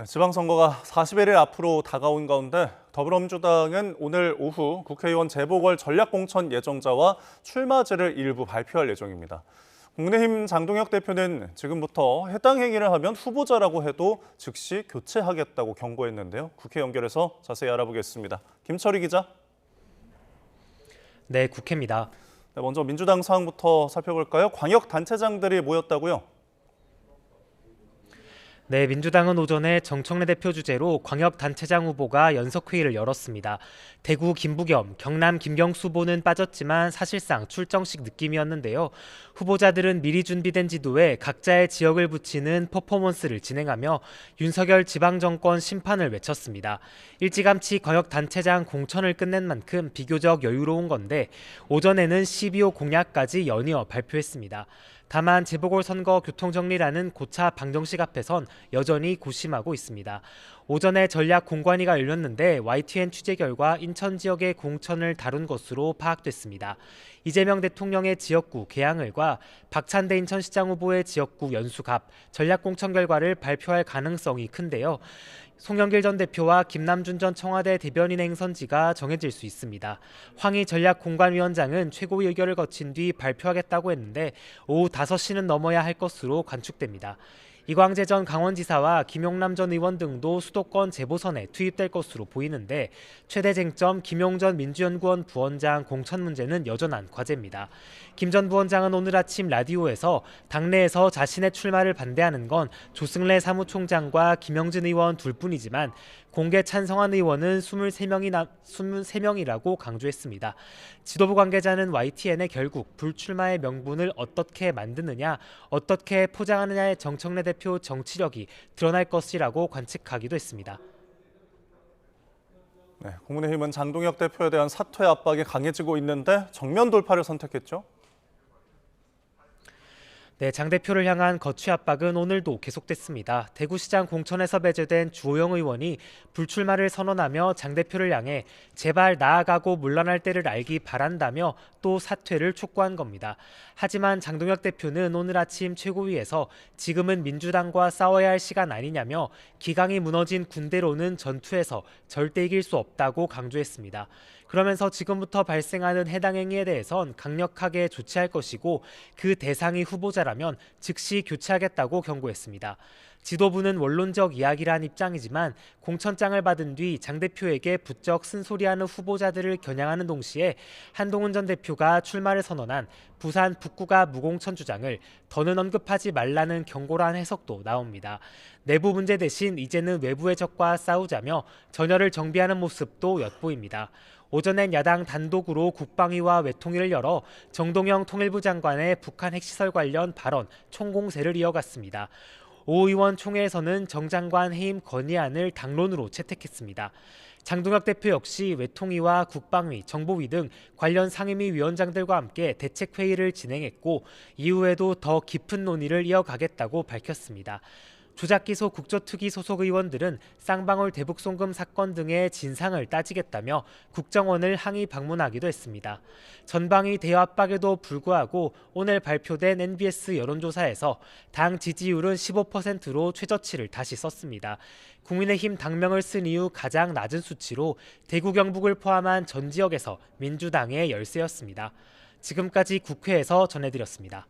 지방선거가 40일 앞으로 다가온 가운데 더불어민주당은 오늘 오후 국회의원 재보궐 전략공천 예정자와 출마제를 일부 발표할 예정입니다. 국민의힘 장동혁 대표는 지금부터 해당 행위를 하면 후보자라고 해도 즉시 교체하겠다고 경고했는데요. 국회 연결해서 자세히 알아보겠습니다. 김철희 기자. 네, 국회입니다. 먼저 민주당 상황부터 살펴볼까요? 광역단체장들이 모였다고요? 네, 민주당은 오전에 정청래 대표 주재로 광역단체장 후보가 연석회의를 열었습니다. 대구 김부겸, 경남 김경수 후보는 빠졌지만 사실상 출정식 느낌이었는데요. 후보자들은 미리 준비된 지도에 각자의 지역을 붙이는 퍼포먼스를 진행하며 윤석열 지방정권 심판을 외쳤습니다. 일찌감치 광역단체장 공천을 끝낸 만큼 비교적 여유로운 건데 오전에는 12호 공약까지 연이어 발표했습니다. 다만 재보궐선거 교통정리라는 고차 방정식 앞에선 여전히 고심하고 있습니다. 오전에 전략공관위가 열렸는데 YTN 취재 결과 인천 지역의 공천을 다룬 것으로 파악됐습니다. 이재명 대통령의 지역구 계양을과 박찬대 인천시장 후보의 지역구 연수갑 전략공천 결과를 발표할 가능성이 큰데요. 송영길 전 대표와 김남준 전 청와대 대변인 행선지가 정해질 수 있습니다. 황희 전략공관위원장은 최고위 의결을 거친 뒤 발표하겠다고 했는데 오후 5시는 넘어야 할 것으로 관측됩니다. 이광재 전 강원지사와 김용남 전 의원 등도 수도권 재보선에 투입될 것으로 보이는데 최대 쟁점 김용전 민주연구원 부원장 공천 문제는 여전한 과제입니다. 김 전 부원장은 오늘 아침 라디오에서 당내에서 자신의 출마를 반대하는 건 조승래 사무총장과 김영진 의원 둘뿐이지만 공개 찬성한 의원은 23명이라고 강조했습니다. 지도부 관계자는 YTN에 결국 불출마의 명분을 어떻게 만드느냐, 어떻게 포장하느냐의 정청래 대표 정치력이 드러날 것이라고 관측하기도 했습니다. 네, 국민의힘은 장동혁 대표에 대한 사퇴 압박이 강해지고 있는데 정면 돌파를 선택했죠? 네, 장 대표를 향한 거취 압박은 오늘도 계속됐습니다. 대구시장 공천에서 배제된 주호영 의원이 불출마를 선언하며 장 대표를 향해 제발 나아가고 물러날 때를 알기 바란다며 또 사퇴를 촉구한 겁니다. 하지만 장동혁 대표는 오늘 아침 최고위에서 지금은 민주당과 싸워야 할 시간 아니냐며 기강이 무너진 군대로는 전투에서 절대 이길 수 없다고 강조했습니다. 그러면서 지금부터 발생하는 해당 행위에 대해선 강력하게 조치할 것이고 그 대상이 후보자라면 즉시 교체하겠다고 경고했습니다. 지도부는 원론적 이야기란 입장이지만 공천장을 받은 뒤 장 대표에게 부쩍 쓴소리하는 후보자들을 겨냥하는 동시에 한동훈 전 대표가 출마를 선언한 부산 북구가 무공천 주장을 더는 언급하지 말라는 경고란 해석도 나옵니다. 내부 문제 대신 이제는 외부의 적과 싸우자며 전열을 정비하는 모습도 엿보입니다. 오전엔 야당 단독으로 국방위와 외통위를 열어 정동영 통일부 장관의 북한 핵시설 관련 발언 총공세를 이어갔습니다. 오 의원 총회에서는 정 장관 해임 건의안을 당론으로 채택했습니다. 장동혁 대표 역시 외통위와 국방위, 정보위 등 관련 상임위 위원장들과 함께 대책회의를 진행했고 이후에도 더 깊은 논의를 이어가겠다고 밝혔습니다. 조작기소 국조특위 소속 의원들은 쌍방울 대북송금 사건 등의 진상을 따지겠다며 국정원을 항의 방문하기도 했습니다. 전방위 대여 압박에도 불구하고 오늘 발표된 NBS 여론조사에서 당 지지율은 15%로 최저치를 다시 썼습니다. 국민의힘 당명을 쓴 이후 가장 낮은 수치로 대구 경북을 포함한 전 지역에서 민주당의 열세였습니다. 지금까지 국회에서 전해드렸습니다.